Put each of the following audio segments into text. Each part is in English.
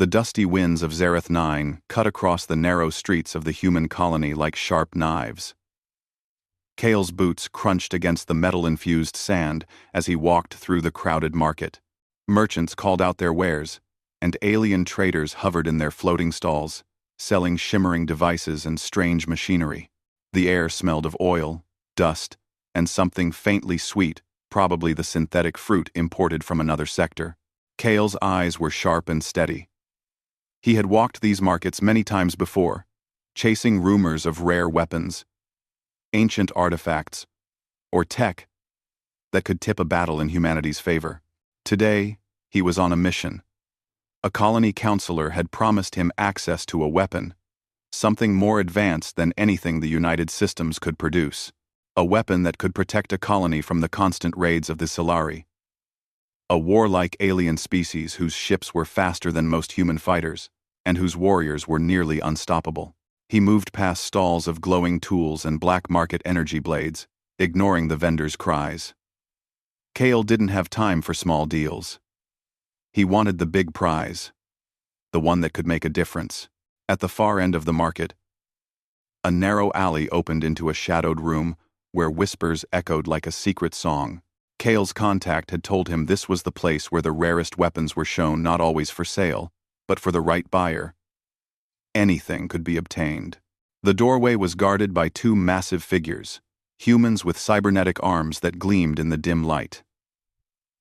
The dusty winds of Zareth 9 cut across the narrow streets of the human colony like sharp knives. Kale's boots crunched against the metal-infused sand as he walked through the crowded market. Merchants called out their wares, and alien traders hovered in their floating stalls, selling shimmering devices and strange machinery. The air smelled of oil, dust, and something faintly sweet, probably the synthetic fruit imported from another sector. Kale's eyes were sharp and steady. He had walked these markets many times before, chasing rumors of rare weapons, ancient artifacts, or tech that could tip a battle in humanity's favor. Today, he was on a mission. A colony counselor had promised him access to a weapon, something more advanced than anything the United Systems could produce. A weapon that could protect a colony from the constant raids of the Solari. A warlike alien species whose ships were faster than most human fighters, and whose warriors were nearly unstoppable. He moved past stalls of glowing tools and black market energy blades, ignoring the vendors' cries. Kale didn't have time for small deals. He wanted the big prize, the one that could make a difference. At the far end of the market, a narrow alley opened into a shadowed room where whispers echoed like a secret song. Kale's contact had told him this was the place where the rarest weapons were shown, not always for sale, but for the right buyer. Anything could be obtained. The doorway was guarded by two massive figures, humans with cybernetic arms that gleamed in the dim light.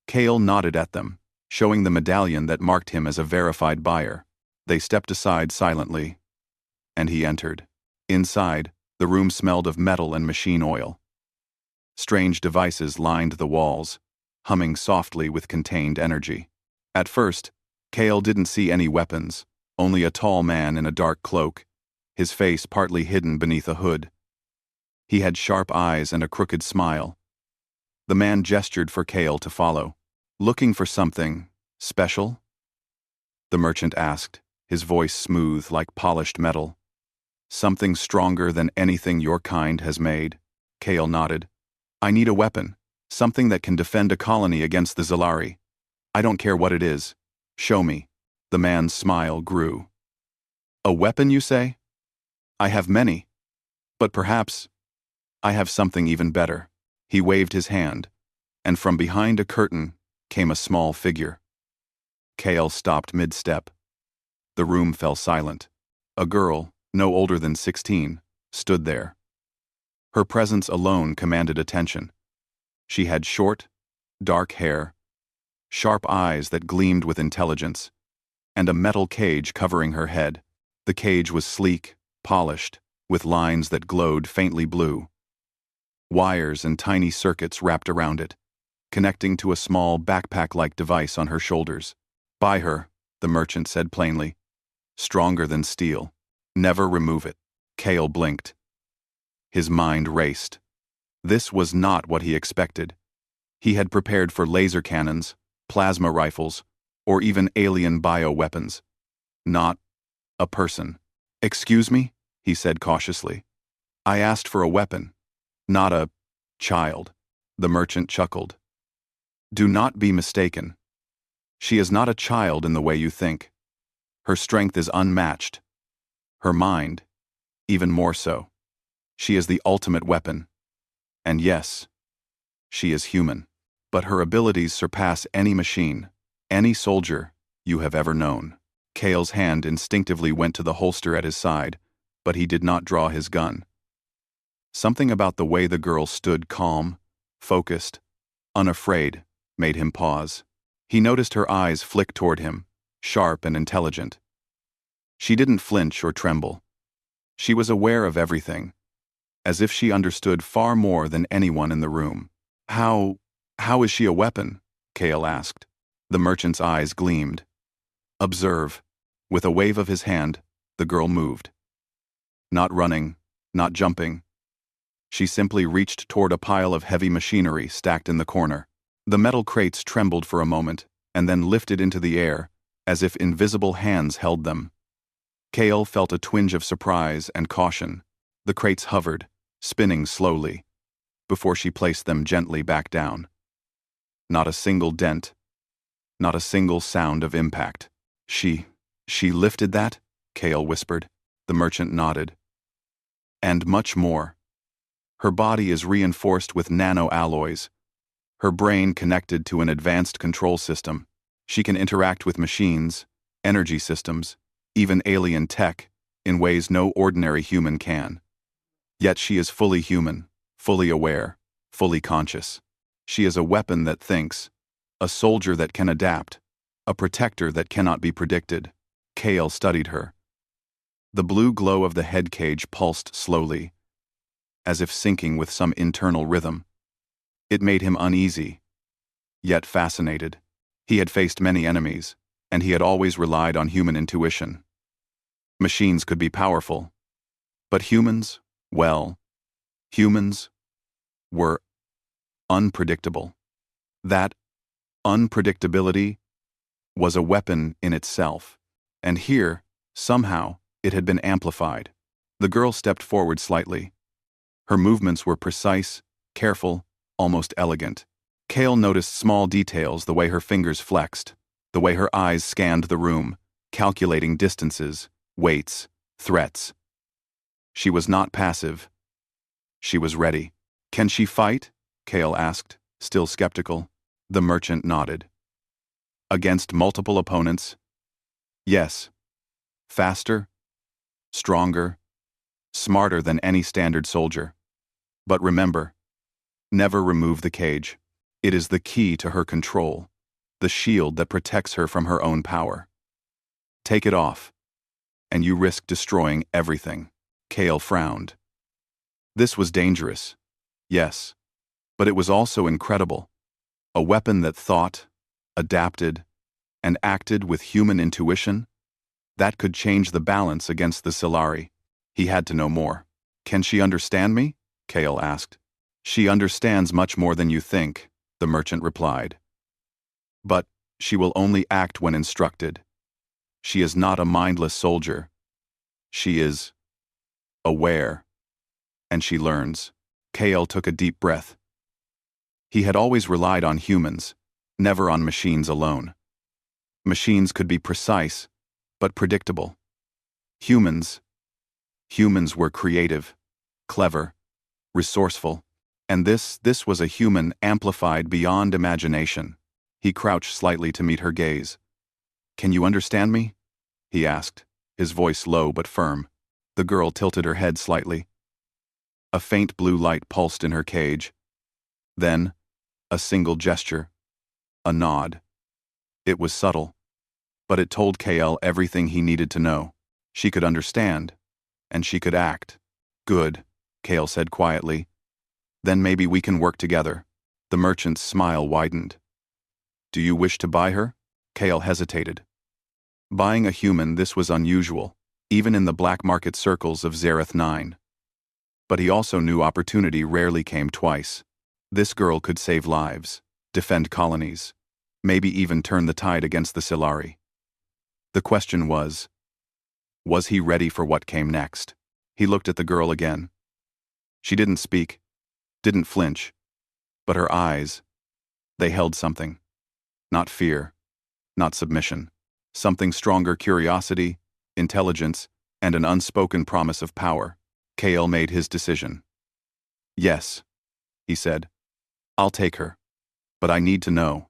Kale nodded at them, showing the medallion that marked him as a verified buyer. They stepped aside silently, and he entered. Inside, the room smelled of metal and machine oil. Strange devices lined the walls, humming softly with contained energy. At first, Kale didn't see any weapons, only a tall man in a dark cloak, his face partly hidden beneath a hood. He had sharp eyes and a crooked smile. The man gestured for Kale to follow. "Looking for something special?" the merchant asked, his voice smooth like polished metal. "Something stronger than anything your kind has made," Kale nodded. "I need a weapon, something that can defend a colony against the Zalari. I don't care what it is. Show me." The man's smile grew. "A weapon, you say? I have many. But perhaps I have something even better." He waved his hand, and from behind a curtain came a small figure. Kale stopped mid-step. The room fell silent. A girl, no older than 16, stood there. Her presence alone commanded attention. She had short, dark hair, sharp eyes that gleamed with intelligence, and a metal cage covering her head. The cage was sleek, polished, with lines that glowed faintly blue. Wires and tiny circuits wrapped around it, connecting to a small backpack-like device on her shoulders. "Buy her," the merchant said plainly. "Stronger than steel. Never remove it." Kale blinked. His mind raced. This was not what he expected. He had prepared for laser cannons, plasma rifles, or even alien bioweapons. Not a person. "Excuse me?" he said cautiously. "I asked for a weapon, not a child." The merchant chuckled. "Do not be mistaken. She is not a child in the way you think. Her strength is unmatched. Her mind, even more so. She is the ultimate weapon. And yes, she is human. But her abilities surpass any machine, any soldier you have ever known." Kale's hand instinctively went to the holster at his side, but he did not draw his gun. Something about the way the girl stood calm, focused, unafraid, made him pause. He noticed her eyes flick toward him, sharp and intelligent. She didn't flinch or tremble. She was aware of everything, as if she understood far more than anyone in the room. How is she a weapon?" Kale asked. The merchant's eyes gleamed. "Observe." With a wave of his hand, the girl moved. Not running, not jumping. She simply reached toward a pile of heavy machinery stacked in the corner. The metal crates trembled for a moment, and then lifted into the air, as if invisible hands held them. Kale felt a twinge of surprise and caution. The crates hovered, spinning slowly, before she placed them gently back down. Not a single dent, not a single sound of impact. She She lifted that? Kale whispered. The merchant nodded. And much more. Her body is reinforced with nanoalloys. Her brain connected to an advanced control system. She can interact with machines, energy systems, even alien tech, in ways no ordinary human can. Yet she is fully human, fully aware, fully conscious. She is a weapon that thinks, a soldier that can adapt, a protector that cannot be predicted. Kale studied her. The blue glow of the head cage pulsed slowly, as if syncing with some internal rhythm. It made him uneasy, yet fascinated. He had faced many enemies, and he had always relied on human intuition. Machines could be powerful, but humans, well, humans were unpredictable. That unpredictability was a weapon in itself, and here, somehow, it had been amplified. The girl stepped forward slightly. Her movements were precise, careful, almost elegant. Kale noticed small details, the way her fingers flexed, the way her eyes scanned the room, calculating distances, weights, threats. She was not passive. She was ready. Can she fight? Kale asked, still skeptical. The merchant nodded. Against multiple opponents? Yes. Faster, stronger, smarter than any standard soldier. But remember, never remove the cage. It is the key to her control, the shield that protects her from her own power. Take it off, and you risk destroying everything. Kale frowned. This was dangerous, yes, but it was also incredible. A weapon that thought, adapted, and acted with human intuition? That could change the balance against the Scifi. He had to know more. Can she understand me? Kale asked. She understands much more than you think, the merchant replied. But she will only act when instructed. She is not a mindless soldier. She is aware, and she learns. Kale took a deep breath. He had always relied on humans, never on machines alone. Machines could be precise, but predictable. Humans were creative, clever, resourceful, and this was a human amplified beyond imagination. He crouched slightly to meet her gaze. Can you understand me? He asked, his voice low but firm. The girl tilted her head slightly. A faint blue light pulsed in her cage. Then, a single gesture. A nod. It was subtle, but it told Kale everything he needed to know. She could understand, and she could act. Good, Kale said quietly. Then maybe we can work together. The merchant's smile widened. Do you wish to buy her? Kale hesitated. Buying a human, this was unusual, even in the black market circles of Zareth 9. But he also knew opportunity rarely came twice. This girl could save lives, defend colonies, maybe even turn the tide against the Scifi. The question was he ready for what came next? He looked at the girl again. She didn't speak, didn't flinch, but her eyes, they held something. Not fear, not submission. Something stronger: curiosity, intelligence, and an unspoken promise of power. Kale made his decision. Yes, he said. I'll take her. But I need to know.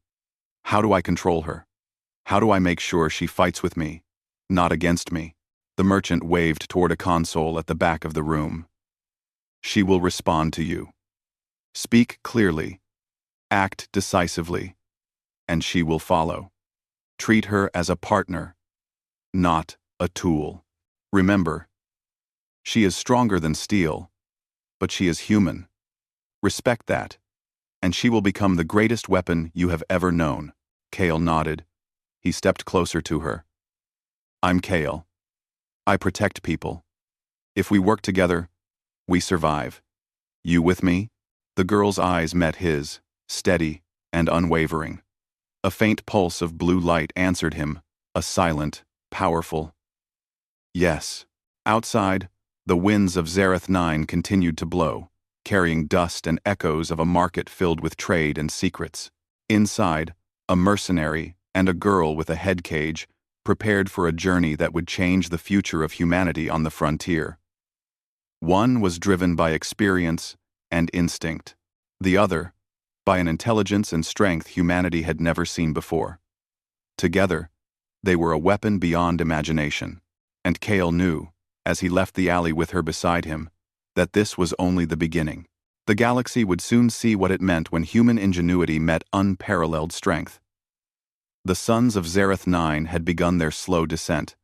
How do I control her? How do I make sure she fights with me, not against me? The merchant waved toward a console at the back of the room. She will respond to you. Speak clearly. Act decisively. And she will follow. Treat her as a partner, not a tool. Remember, she is stronger than steel, but she is human. Respect that, and she will become the greatest weapon you have ever known. Kale nodded. He stepped closer to her. I'm Kale. I protect people. If we work together, we survive. You with me? The girl's eyes met his, steady and unwavering. A faint pulse of blue light answered him, a silent, powerful yes. Outside, the winds of Zareth 9 continued to blow, carrying dust and echoes of a market filled with trade and secrets. Inside, a mercenary and a girl with a head cage prepared for a journey that would change the future of humanity on the frontier. One was driven by experience and instinct. The other, by an intelligence and strength humanity had never seen before. Together, they were a weapon beyond imagination. And Cale knew, as he left the alley with her beside him, that this was only the beginning. The galaxy would soon see what it meant when human ingenuity met unparalleled strength. The sons of Zareth 9 had begun their slow descent,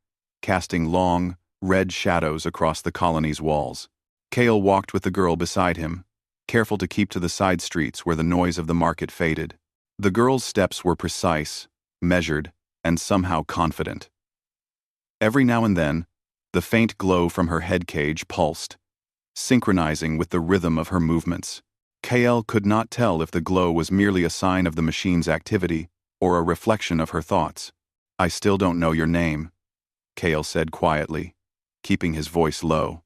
casting long, red shadows across the colony's walls. Cale walked with the girl beside him, careful to keep to the side streets where the noise of the market faded. The girl's steps were precise, measured, and somehow confident. Every now and then, the faint glow from her head cage pulsed, synchronizing with the rhythm of her movements. Cale could not tell if the glow was merely a sign of the machine's activity or a reflection of her thoughts. "I still don't know your name," Cale said quietly, keeping his voice low.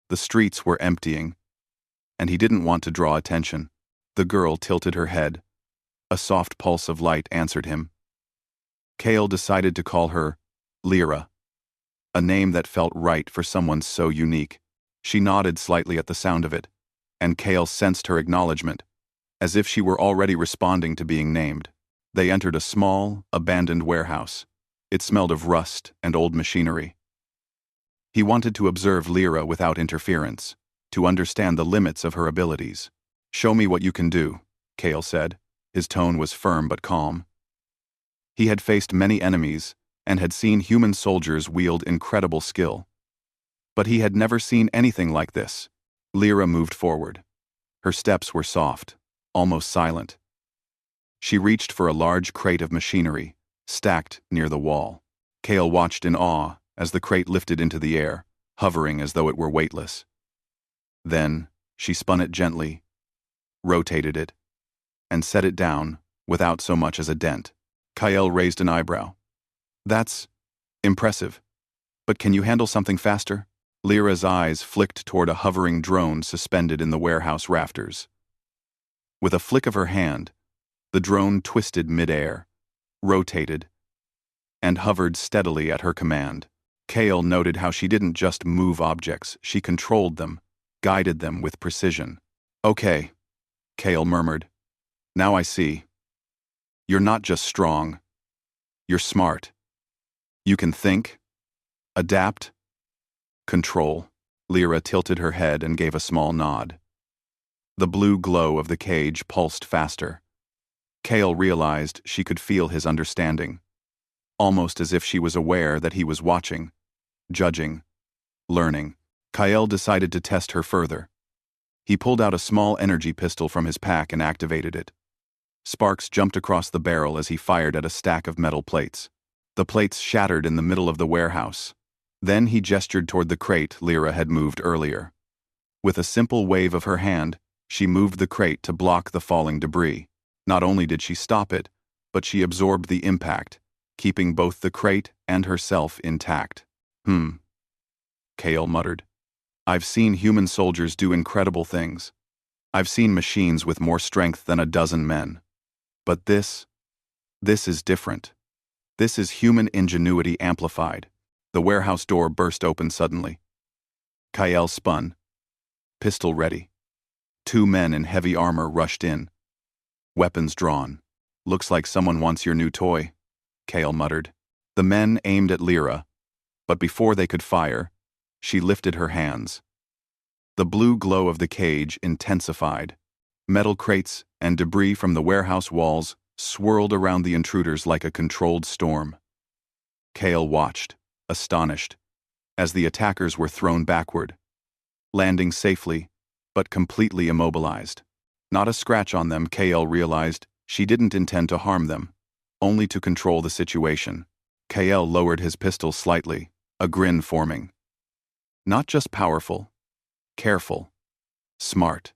The streets were emptying, and he didn't want to draw attention. The girl tilted her head. A soft pulse of light answered him. Cale decided to call her Lyra, a name that felt right for someone so unique. She nodded slightly at the sound of it, and Cale sensed her acknowledgement, as if she were already responding to being named. They entered a small, abandoned warehouse. It smelled of rust and old machinery. He wanted to observe Lyra without interference, to understand the limits of her abilities. "Show me what you can do," Cale said. His tone was firm but calm. He had faced many enemies and had seen human soldiers wield incredible skill. But he had never seen anything like this. Lyra moved forward. Her steps were soft, almost silent. She reached for a large crate of machinery, stacked near the wall. Cale watched in awe as the crate lifted into the air, hovering as though it were weightless. Then, she spun it gently, rotated it, and set it down without so much as a dent. Cale raised an eyebrow. "That's impressive. But can you handle something faster?" Lyra's eyes flicked toward a hovering drone suspended in the warehouse rafters. With a flick of her hand, the drone twisted mid-air, rotated, and hovered steadily at her command. Cale noted how she didn't just move objects, she controlled them, guided them with precision. "Okay," Cale murmured. "Now I see. You're not just strong. You're smart. You can think, adapt, control." Lyra tilted her head and gave a small nod. The blue glow of the cage pulsed faster. Cale realized she could feel his understanding, almost as if she was aware that he was watching, judging, learning. Cale decided to test her further. He pulled out a small energy pistol from his pack and activated it. Sparks jumped across the barrel as he fired at a stack of metal plates. The plates shattered in the middle of the warehouse. Then he gestured toward the crate Lyra had moved earlier. With a simple wave of her hand, she moved the crate to block the falling debris. Not only did she stop it, but she absorbed the impact, keeping both the crate and herself intact. Cale muttered. "I've seen human soldiers do incredible things. I've seen machines with more strength than a dozen men. But this is different. This is human ingenuity amplified." The warehouse door burst open suddenly. Cale spun, pistol ready. Two men in heavy armor rushed in, weapons drawn. "Looks like someone wants your new toy," Cale muttered. The men aimed at Lyra, but before they could fire, she lifted her hands. The blue glow of the cage intensified. Metal crates and debris from the warehouse walls swirled around the intruders like a controlled storm. Cale watched, astonished, as the attackers were thrown backward, landing safely, but completely immobilized. Not a scratch on them, Cale realized. She didn't intend to harm them, only to control the situation. Cale lowered his pistol slightly, a grin forming. Not just powerful, careful, smart.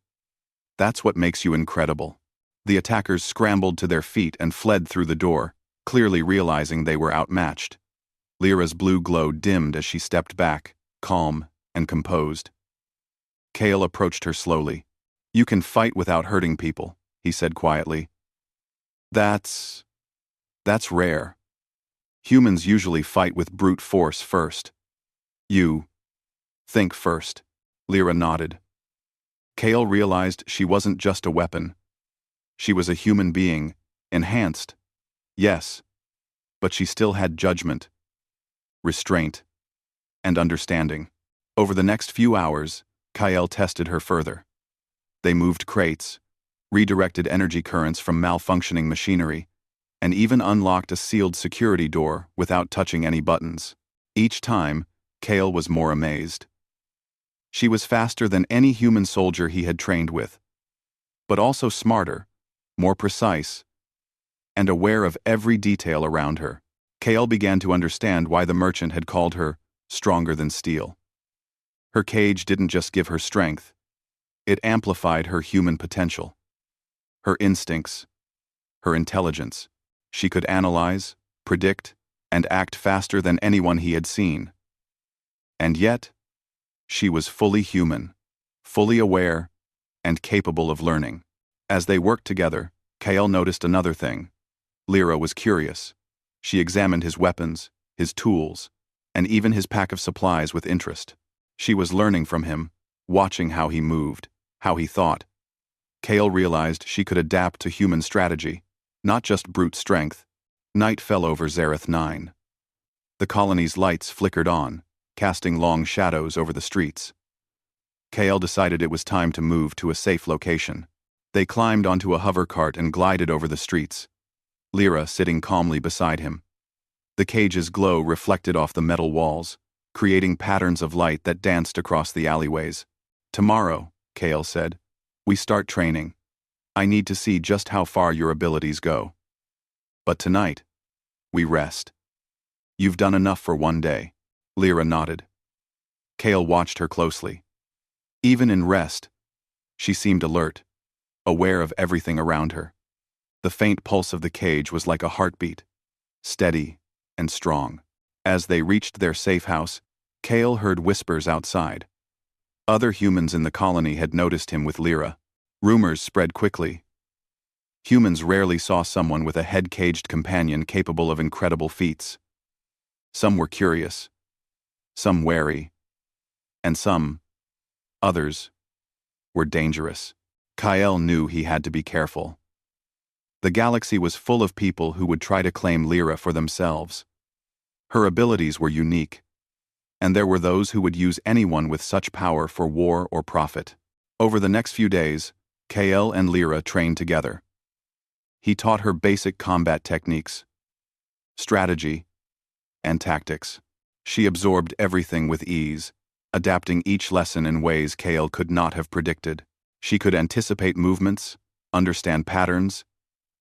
That's what makes you incredible. The attackers scrambled to their feet and fled through the door, clearly realizing they were outmatched. Lyra's blue glow dimmed as she stepped back, calm and composed. Cale approached her slowly. "You can fight without hurting people," he said quietly. That's rare." Humans usually fight with brute force first. You think first. Lyra nodded. Kale realized she wasn't just a weapon. She was a human being, enhanced, yes, but she still had judgment, restraint, and understanding. Over the next few hours, Kyle tested her further. They moved crates, redirected energy currents from malfunctioning machinery, and even unlocked a sealed security door without touching any buttons. Each time, Kale was more amazed. She was faster than any human soldier he had trained with, but also smarter, more precise, and aware of every detail around her. Kale began to understand why the merchant had called her stronger than steel. Her cage didn't just give her strength, it amplified her human potential. Her instincts, her intelligence. She could analyze, predict, and act faster than anyone he had seen. And yet, she was fully human, fully aware, and capable of learning. As they worked together, Kale noticed another thing. Lyra was curious. She examined his weapons, his tools, and even his pack of supplies with interest. She was learning from him, watching how he moved, how he thought. Kale realized she could adapt to human strategy, not just brute strength. Night fell over Zareth 9. The colony's lights flickered on, casting long shadows over the streets. Kale decided it was time to move to a safe location. They climbed onto a hover cart and glided over the streets, Lyra sitting calmly beside him. The cage's glow reflected off the metal walls, creating patterns of light that danced across the alleyways. "Tomorrow," Kale said, "we start training. I need to see just how far your abilities go. But tonight, we rest. You've done enough for one day." Lyra nodded. Kale watched her closely. Even in rest, she seemed alert, aware of everything around her. The faint pulse of the cage was like a heartbeat, steady and strong. As they reached their safe house, Kale heard whispers outside. Other humans in the colony had noticed him with Lyra. Rumors spread quickly. Humans rarely saw someone with a head-caged companion capable of incredible feats. Some were curious, some wary, and others, were dangerous. Kyle knew he had to be careful. The galaxy was full of people who would try to claim Lyra for themselves. Her abilities were unique, and there were those who would use anyone with such power for war or profit. Over the next few days, Kale and Lyra trained together. He taught her basic combat techniques, strategy, and tactics. She absorbed everything with ease, adapting each lesson in ways Kale could not have predicted. She could anticipate movements, understand patterns,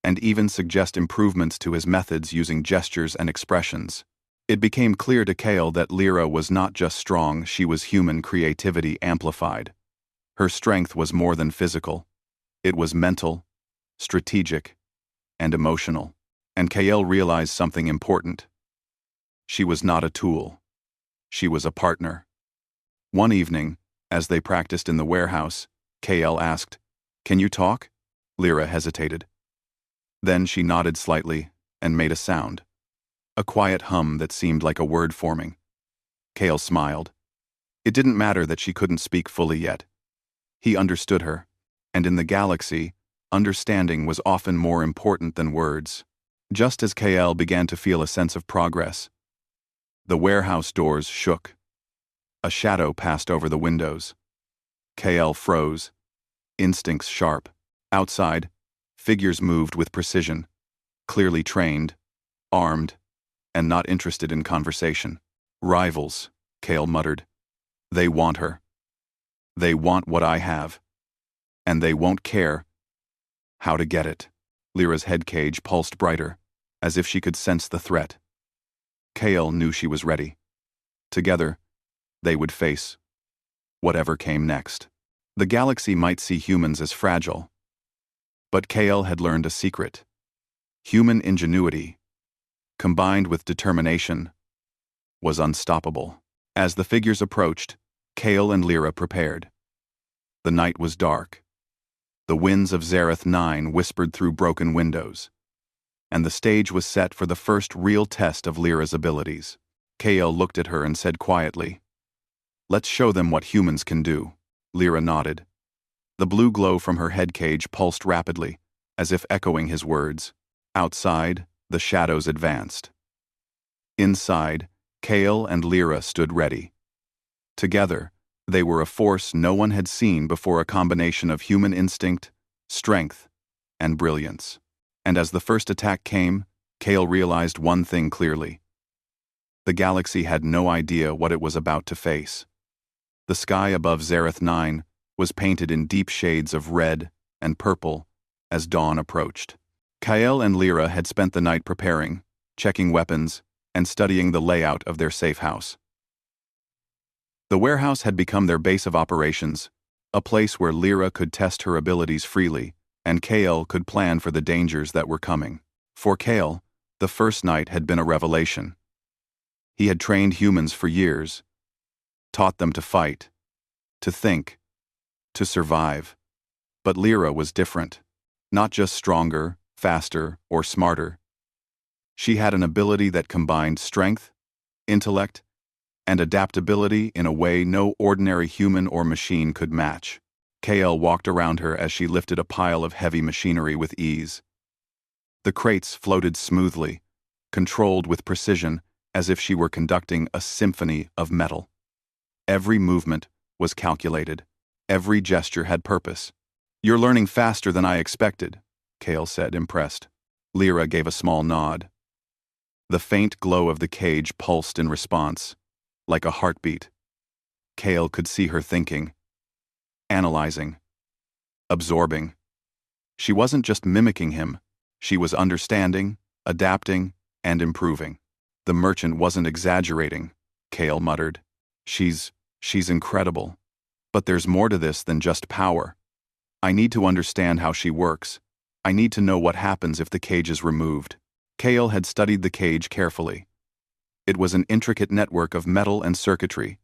and even suggest improvements to his methods using gestures and expressions. It became clear to Kale that Lyra was not just strong, she was human creativity amplified. Her strength was more than physical. It was mental, strategic, and emotional. And Kale realized something important. She was not a tool. She was a partner. One evening, as they practiced in the warehouse, Kale asked, "Can you talk?" Lyra hesitated. Then she nodded slightly and made a sound. A quiet hum that seemed like a word forming. Kale smiled. It didn't matter that she couldn't speak fully yet. He understood her, and in the galaxy, understanding was often more important than words. Just as Kale began to feel a sense of progress, the warehouse doors shook. A shadow passed over the windows. Kale froze, instincts sharp. Outside, figures moved with precision, clearly trained, armed, and not interested in conversation. "Rivals," Kale muttered. "They want her. They want what I have. And they won't care how to get it." Lyra's head cage pulsed brighter, as if she could sense the threat. Kale knew she was ready. Together, they would face whatever came next. The galaxy might see humans as fragile, but Kale had learned a secret. Human ingenuity, combined with determination, was unstoppable. As the figures approached, Kale and Lyra prepared. The night was dark. The winds of Zareth 9 whispered through broken windows. and the stage was set for the first real test of Lyra's abilities. Kale looked at her and said quietly, "Let's show them what humans can do." Lyra nodded. The blue glow from her head cage pulsed rapidly, as if echoing his words. Outside, the shadows advanced. Inside, Kale and Lyra stood ready. Together, they were a force no one had seen before, a combination of human instinct, strength, and brilliance. And as the first attack came, Kale realized one thing clearly. The galaxy had no idea what it was about to face. The sky above Zareth 9 was painted in deep shades of red and purple as dawn approached. Kale and Lyra had spent the night preparing, checking weapons, and studying the layout of their safe house. The warehouse had become their base of operations, a place where Lyra could test her abilities freely, and Kale could plan for the dangers that were coming. For Kale, the first night had been a revelation. He had trained humans for years, taught them to fight, to think, to survive. But Lyra was different. Not just stronger, faster, or smarter. She had an ability that combined strength, intellect, and adaptability in a way no ordinary human or machine could match. Kale walked around her as she lifted a pile of heavy machinery with ease. The crates floated smoothly, controlled with precision, as if she were conducting a symphony of metal. Every movement was calculated. Every gesture had purpose. "You're learning faster than I expected," Kale said, impressed. Lyra gave a small nod. The faint glow of the cage pulsed in response, like a heartbeat. Kale could see her thinking, analyzing, absorbing. She wasn't just mimicking him, she was understanding, adapting, and improving. The merchant wasn't exaggerating, Kale muttered. She's incredible. But there's more to this than just power. I need to understand how she works. I need to know what happens if the cage is removed. Kale had studied the cage carefully. It was an intricate network of metal and circuitry,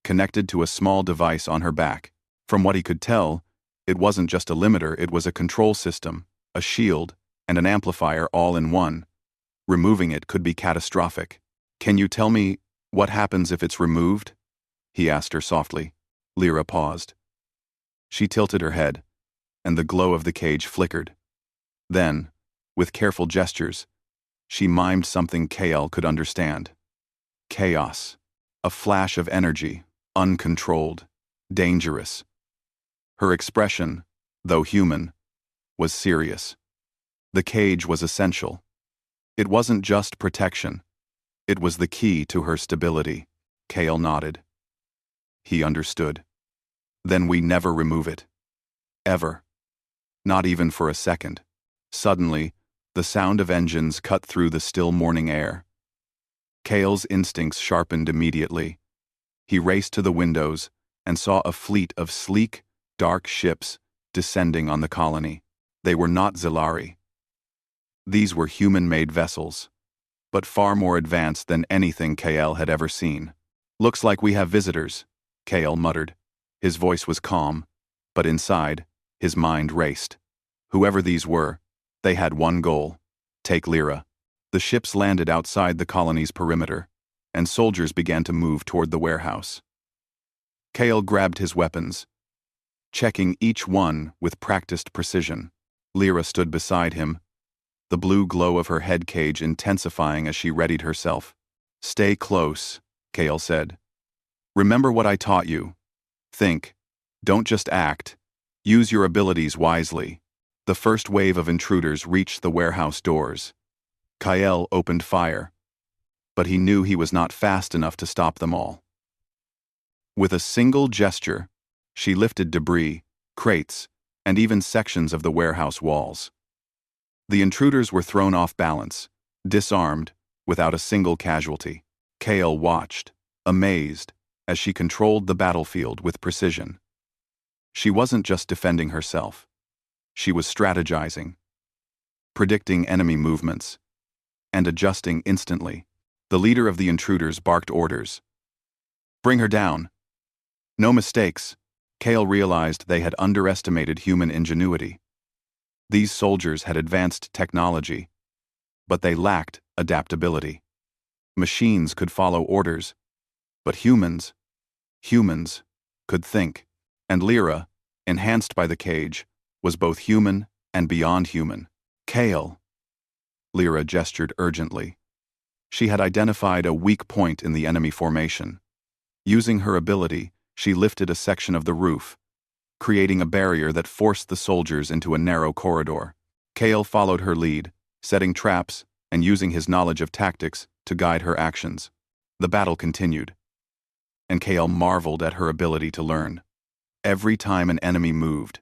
connected to a small device on her back. From what he could tell, it wasn't just a limiter, it was a control system, a shield, and an amplifier all in one. Removing it could be catastrophic. "Can you tell me what happens if it's removed?" he asked her softly. Lyra paused. She tilted her head, and the glow of the cage flickered. Then, with careful gestures, she mimed something Kale could understand. Chaos. A flash of energy, uncontrolled, dangerous. Her expression, though human, was serious. The cage was essential. It wasn't just protection. It was the key to her stability. Kale nodded. He understood. Then we never remove it. Ever. Not even for a second. Suddenly, the sound of engines cut through the still morning air. Kale's instincts sharpened immediately. He raced to the windows and saw a fleet of sleek, dark ships descending on the colony. They were not Zilari. These were human-made vessels, but far more advanced than anything Kale had ever seen. "Looks like we have visitors," Kale muttered. His voice was calm, but inside, his mind raced. Whoever these were, they had one goal: take Lyra. The ships landed outside the colony's perimeter, and soldiers began to move toward the warehouse. Kale grabbed his weapons, checking each one with practiced precision. Lyra stood beside him, the blue glow of her head cage intensifying as she readied herself. "Stay close," Kale said. "Remember what I taught you. Think. Don't just act. Use your abilities wisely." The first wave of intruders reached the warehouse doors. Kale opened fire, but he knew he was not fast enough to stop them all. With a single gesture, she lifted debris, crates, and even sections of the warehouse walls. The intruders were thrown off balance, disarmed, without a single casualty. Kale watched, amazed, as she controlled the battlefield with precision. She wasn't just defending herself. She was strategizing, predicting enemy movements, and adjusting instantly. The leader of the intruders barked orders. "Bring her down." No mistakes. Kale realized they had underestimated human ingenuity. These soldiers had advanced technology, but they lacked adaptability. Machines could follow orders, but humans could think. And Lyra, enhanced by the cage, was both human and beyond human. Kale. Lyra gestured urgently. She had identified a weak point in the enemy formation. Using her ability, she lifted a section of the roof, creating a barrier that forced the soldiers into a narrow corridor. Kale followed her lead, setting traps and using his knowledge of tactics to guide her actions. The battle continued, and Kale marveled at her ability to learn. Every time an enemy moved,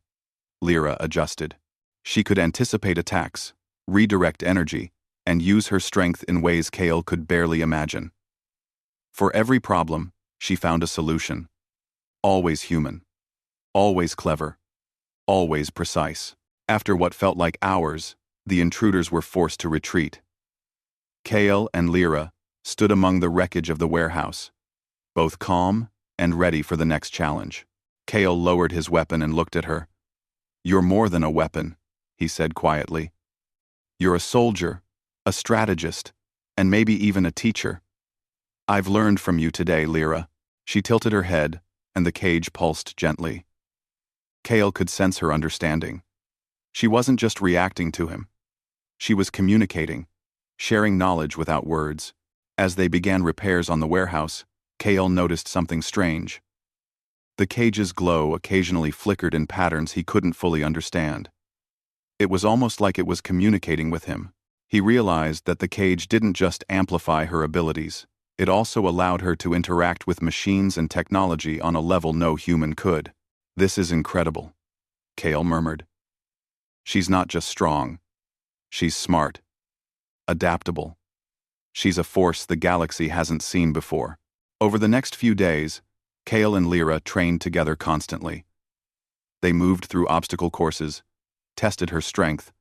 Lyra adjusted. She could anticipate attacks, redirect energy, and use her strength in ways Kale could barely imagine. For every problem, she found a solution. Always human. Always clever. Always precise. After what felt like hours, the intruders were forced to retreat. Kale and Lyra stood among the wreckage of the warehouse, both calm and ready for the next challenge. Kale lowered his weapon and looked at her. "You're more than a weapon," he said quietly. "You're a soldier, a strategist, and maybe even a teacher. I've learned from you today, Lyra." She tilted her head, and the cage pulsed gently. Kale could sense her understanding. She wasn't just reacting to him. She was communicating, sharing knowledge without words. As they began repairs on the warehouse, Kale noticed something strange. The cage's glow occasionally flickered in patterns he couldn't fully understand. It was almost like it was communicating with him. He realized that the cage didn't just amplify her abilities, it also allowed her to interact with machines and technology on a level no human could. "This is incredible," Kale murmured. "She's not just strong. She's smart. Adaptable. She's a force the galaxy hasn't seen before." Over the next few days, Kale and Lyra trained together constantly. They moved through obstacle courses, tested her strength,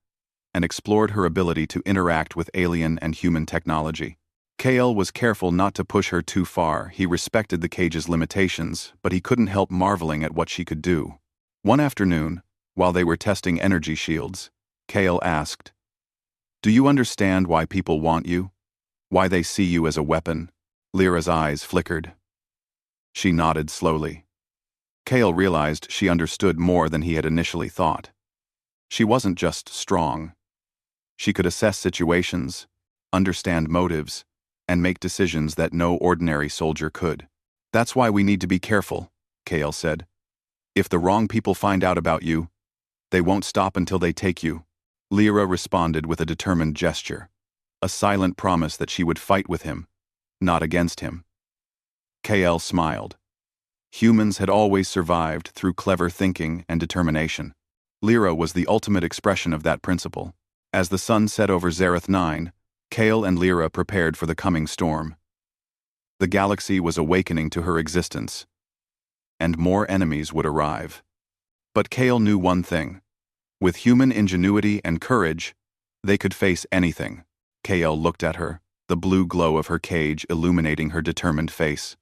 and explored her ability to interact with alien and human technology. Kale was careful not to push her too far. He respected the cage's limitations, but he couldn't help marveling at what she could do. One afternoon, while they were testing energy shields, Kale asked, "Do you understand why people want you? Why they see you as a weapon?" Lyra's eyes flickered. She nodded slowly. Kale realized she understood more than he had initially thought. She wasn't just strong. She could assess situations, understand motives, and make decisions that no ordinary soldier could. "That's why we need to be careful," Kale said. "If the wrong people find out about you, they won't stop until they take you." Lyra responded with a determined gesture, a silent promise that she would fight with him, not against him. Kale smiled. Humans had always survived through clever thinking and determination. Lyra was the ultimate expression of that principle. As the sun set over Zareth 9, Kale and Lyra prepared for the coming storm. The galaxy was awakening to her existence, and more enemies would arrive. But Kale knew one thing. With human ingenuity and courage, they could face anything. Kale looked at her, the blue glow of her cage illuminating her determined face.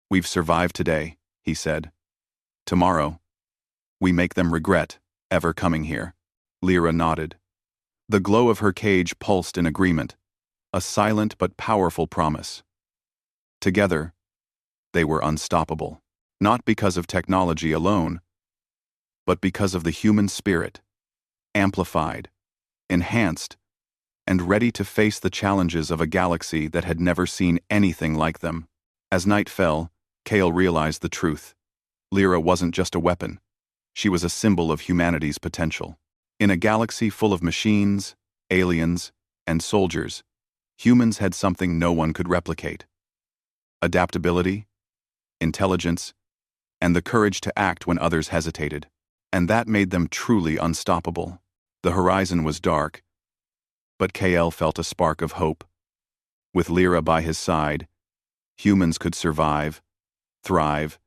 "We've survived today," he said. "Tomorrow, we make them regret ever coming here." Lyra nodded. The glow of her cage pulsed in agreement, a silent but powerful promise. Together, they were unstoppable, not because of technology alone, but because of the human spirit, amplified, enhanced, and ready to face the challenges of a galaxy that had never seen anything like them. As night fell, Kale realized the truth. Lyra wasn't just a weapon. She was a symbol of humanity's potential. In a galaxy full of machines, aliens, and soldiers, humans had something no one could replicate. Adaptability, intelligence, and the courage to act when others hesitated. And that made them truly unstoppable. The horizon was dark, but Kale felt a spark of hope. With Lyra by his side, humans could survive, thrive,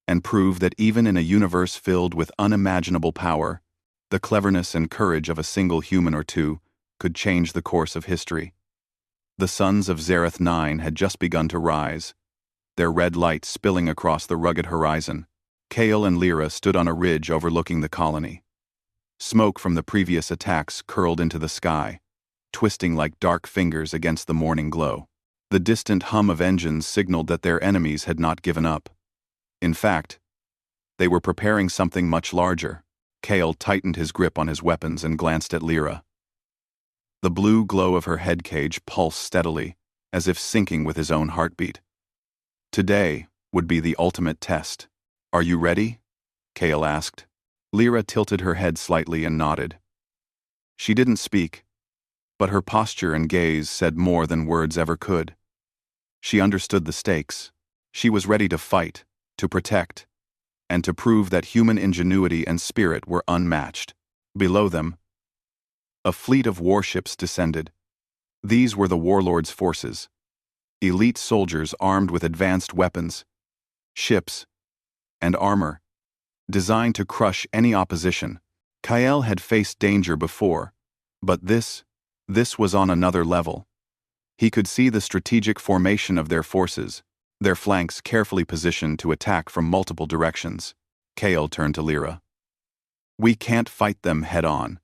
and prove that even in a universe filled with unimaginable power, the cleverness and courage of a single human or two could change the course of history. The suns of Zareth 9 had just begun to rise, their red light spilling across the rugged horizon. Kale and Lyra stood on a ridge overlooking the colony. Smoke from the previous attacks curled into the sky, twisting like dark fingers against the morning glow. The distant hum of engines signaled that their enemies had not given up. In fact, they were preparing something much larger. Kale tightened his grip on his weapons and glanced at Lyra. The blue glow of her head cage pulsed steadily, as if syncing with his own heartbeat. Today would be the ultimate test. "Are you ready?" Kale asked. Lyra tilted her head slightly and nodded. She didn't speak, but her posture and gaze said more than words ever could. She understood the stakes. She was ready to fight, to protect, and to prove that human ingenuity and spirit were unmatched. Below them, a fleet of warships descended. These were the warlord's forces, elite soldiers armed with advanced weapons, ships, and armor, designed to crush any opposition. Kyle had faced danger before, but this was on another level. He could see the strategic formation of their forces, their flanks carefully positioned to attack from multiple directions. Kale turned to Lyra. "We can't fight them head-on.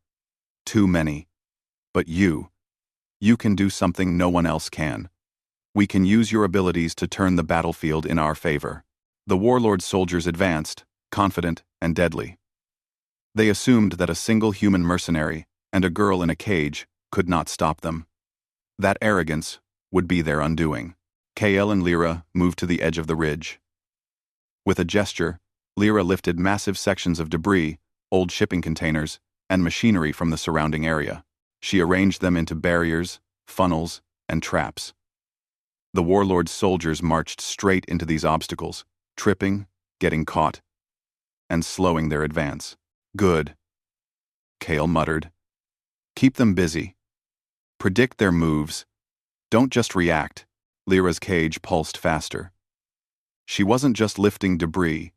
Too many. But you can do something no one else can. We can use your abilities to turn the battlefield in our favor." The warlord's soldiers advanced, confident and deadly. They assumed that a single human mercenary and a girl in a cage could not stop them. That arrogance would be their undoing. Kale and Lyra moved to the edge of the ridge. With a gesture, Lyra lifted massive sections of debris, old shipping containers, and machinery from the surrounding area. She arranged them into barriers, funnels, and traps. The warlord's soldiers marched straight into these obstacles, tripping, getting caught, and slowing their advance. "Good," Kale muttered. "Keep them busy. Predict their moves. Don't just react." Lyra's cage pulsed faster. She wasn't just lifting debris,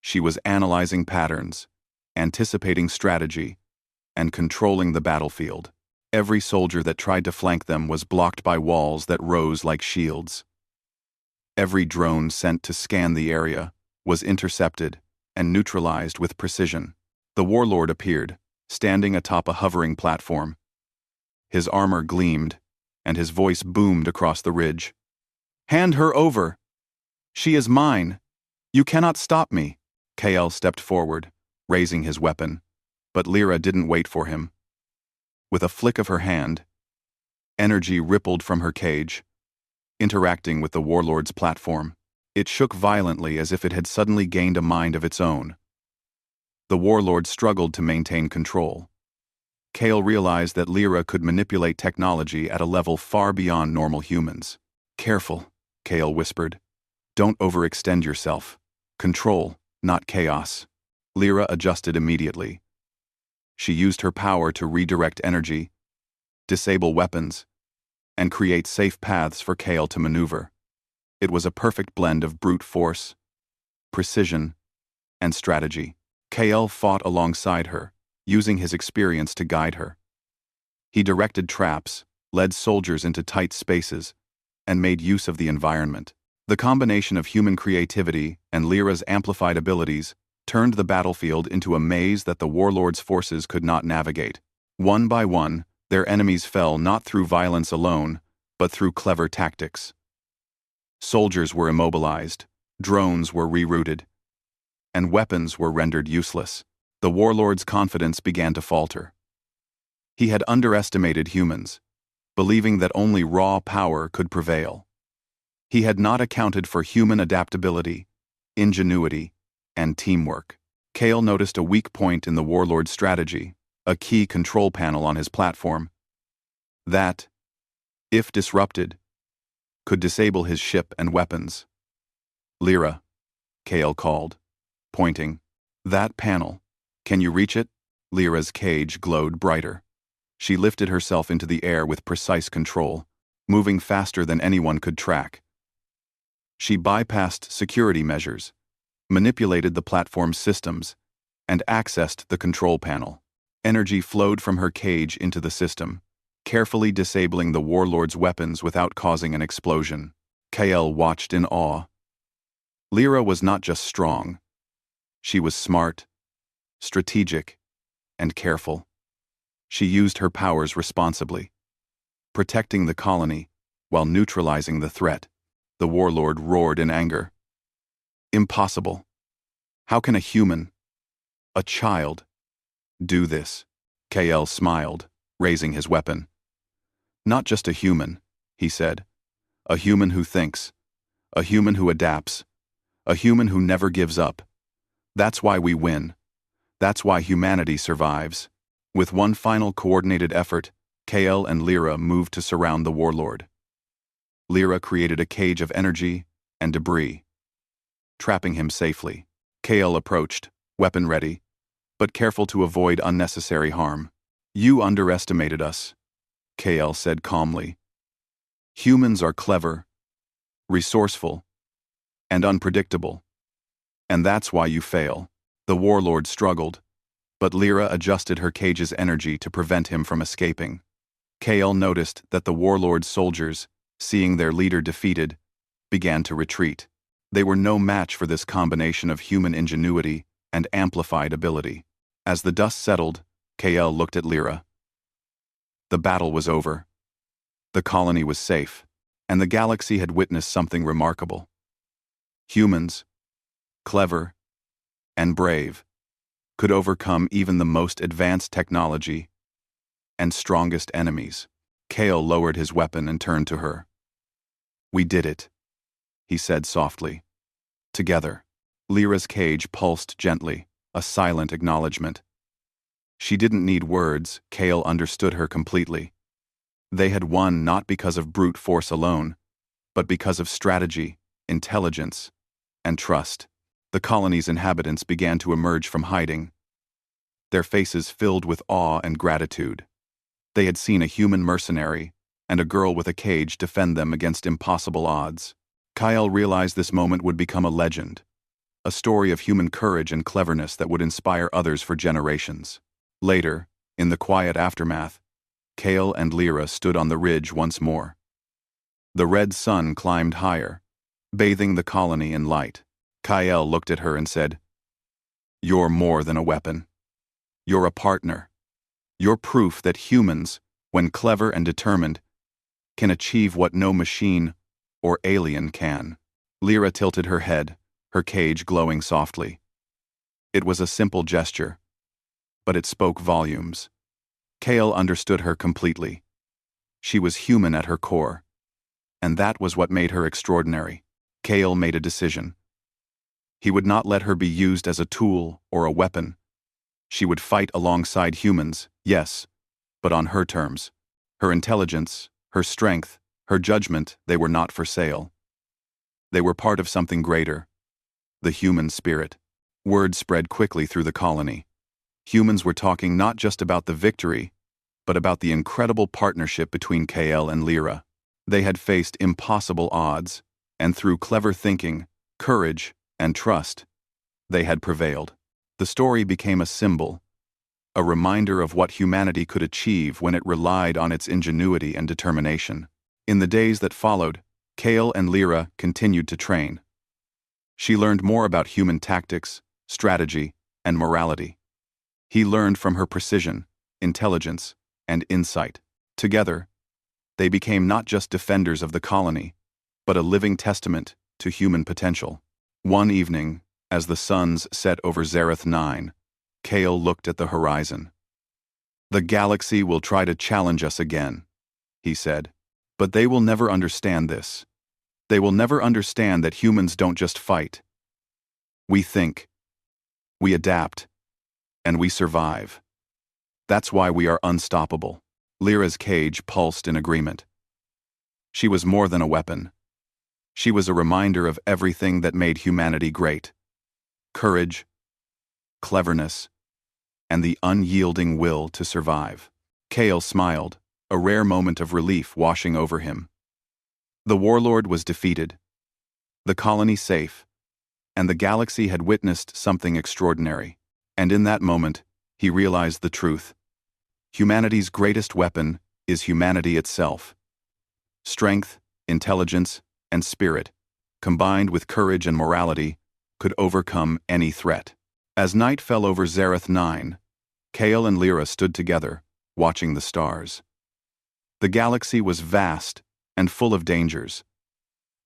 she was analyzing patterns, anticipating strategy, and controlling the battlefield. Every soldier that tried to flank them was blocked by walls that rose like shields. Every drone sent to scan the area was intercepted and neutralized with precision. The warlord appeared, standing atop a hovering platform. His armor gleamed, and his voice boomed across the ridge. "Hand her over! She is mine! You cannot stop me!" Kale stepped forward, raising his weapon, but Lyra didn't wait for him. With a flick of her hand, energy rippled from her cage, interacting with the warlord's platform. It shook violently as if it had suddenly gained a mind of its own. The warlord struggled to maintain control. Kale realized that Lyra could manipulate technology at a level far beyond normal humans. "Careful," Kale whispered. "Don't overextend yourself. Control, not chaos." Lyra adjusted immediately. She used her power to redirect energy, disable weapons, and create safe paths for Kale to maneuver. It was a perfect blend of brute force, precision, and strategy. Kale fought alongside her, using his experience to guide her. He directed traps, led soldiers into tight spaces, and made use of the environment. The combination of human creativity and Lyra's amplified abilities turned the battlefield into a maze that the warlord's forces could not navigate. One by one, their enemies fell not through violence alone, but through clever tactics. Soldiers were immobilized, drones were rerouted, and weapons were rendered useless. The warlord's confidence began to falter. He had underestimated humans, believing that only raw power could prevail. He had not accounted for human adaptability, ingenuity, and teamwork. Kale noticed a weak point in the warlord's strategy, a key control panel on his platform. That, if disrupted, could disable his ship and weapons. "Lyra," Kale called, pointing. "That panel. Can you reach it?" Lyra's cage glowed brighter. She lifted herself into the air with precise control, moving faster than anyone could track. She bypassed security measures, manipulated the platform's systems, and accessed the control panel. Energy flowed from her cage into the system, carefully disabling the warlord's weapons without causing an explosion. Kale watched in awe. Lyra was not just strong. She was smart, strategic, and careful. She used her powers responsibly. protecting the colony, while neutralizing the threat. The warlord roared in anger. Impossible. How can a human, a child, do this? KL smiled, raising his weapon. Not just a human, he said. A human who thinks. A human who adapts. A human who never gives up. That's why we win. That's why humanity survives. With one final coordinated effort, KL and Lyra moved to surround the warlord. Lyra created a cage of energy and debris, trapping him safely. KL approached, weapon ready, but careful to avoid unnecessary harm. You underestimated us, KL said calmly. Humans are clever, resourceful, and unpredictable. And that's why you fail. The warlord struggled, but Lyra adjusted her cage's energy to prevent him from escaping. KL noticed that the warlord's soldiers, seeing their leader defeated, began to retreat. They were no match for this combination of human ingenuity and amplified ability. As the dust settled, KL looked at Lyra. The battle was over. The colony was safe, and the galaxy had witnessed something remarkable. Humans, clever, and brave, could overcome even the most advanced technology and strongest enemies. KL lowered his weapon and turned to her. We did it, he said softly. Together. Lyra's cage pulsed gently, a silent acknowledgement. She didn't need words, KL understood her completely. They had won not because of brute force alone, but because of strategy, intelligence, and trust. The colony's inhabitants began to emerge from hiding, their faces filled with awe and gratitude. They had seen a human mercenary and a girl with a cage defend them against impossible odds. KL realized this moment would become a legend, a story of human courage and cleverness that would inspire others for generations. Later, in the quiet aftermath, KL and Lyra stood on the ridge once more. The red sun climbed higher, bathing the colony in light. KL looked at her and said, "You're more than a weapon. You're a partner. You're proof that humans, when clever and determined, can achieve what no machine or alien can." Lyra tilted her head, her cage glowing softly. It was a simple gesture, but it spoke volumes. KL understood her completely. She was human at her core, and that was what made her extraordinary. KL made a decision. He would not let her be used as a tool or a weapon. She would fight alongside humans, yes, but on her terms. Her intelligence, her strength, her judgment, they were not for sale. They were part of something greater, the human spirit. Word spread quickly through the colony. Humans were talking not just about the victory, but about the incredible partnership between KL and Lyra. They had faced impossible odds, and through clever thinking, courage, and trust, they had prevailed. The story became a symbol, a reminder of what humanity could achieve when it relied on its ingenuity and determination. In the days that followed, KL and Lyra continued to train. She learned more about human tactics, strategy, and morality. He learned from her precision, intelligence, and insight. Together, they became not just defenders of the colony, but a living testament to human potential. One evening, as the suns set over Zareth 9, KL looked at the horizon. "The galaxy will try to challenge us again," he said. "But they will never understand this. They will never understand that humans don't just fight. We think, we adapt, and we survive. That's why we are unstoppable." Lyra's cage pulsed in agreement. She was more than a weapon. She was a reminder of everything that made humanity great. Courage, cleverness, and the unyielding will to survive. KL smiled, a rare moment of relief washing over him. The warlord was defeated, the colony safe, and the galaxy had witnessed something extraordinary. And in that moment, he realized the truth. Humanity's greatest weapon is humanity itself. Strength, intelligence, and spirit, combined with courage and morality, could overcome any threat. As night fell over Zareth 9, KL and Lyra stood together, watching the stars. The galaxy was vast and full of dangers,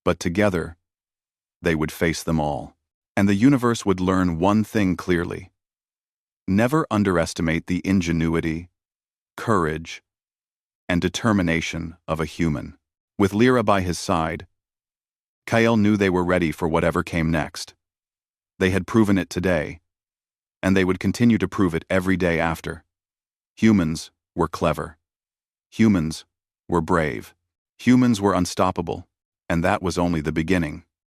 but together, they would face them all. And the universe would learn one thing clearly: never underestimate the ingenuity, courage, and determination of a human. With Lyra by his side, Kyle knew they were ready for whatever came next. They had proven it today, and they would continue to prove it every day after. Humans were clever. Humans were brave. Humans were unstoppable, and that was only the beginning.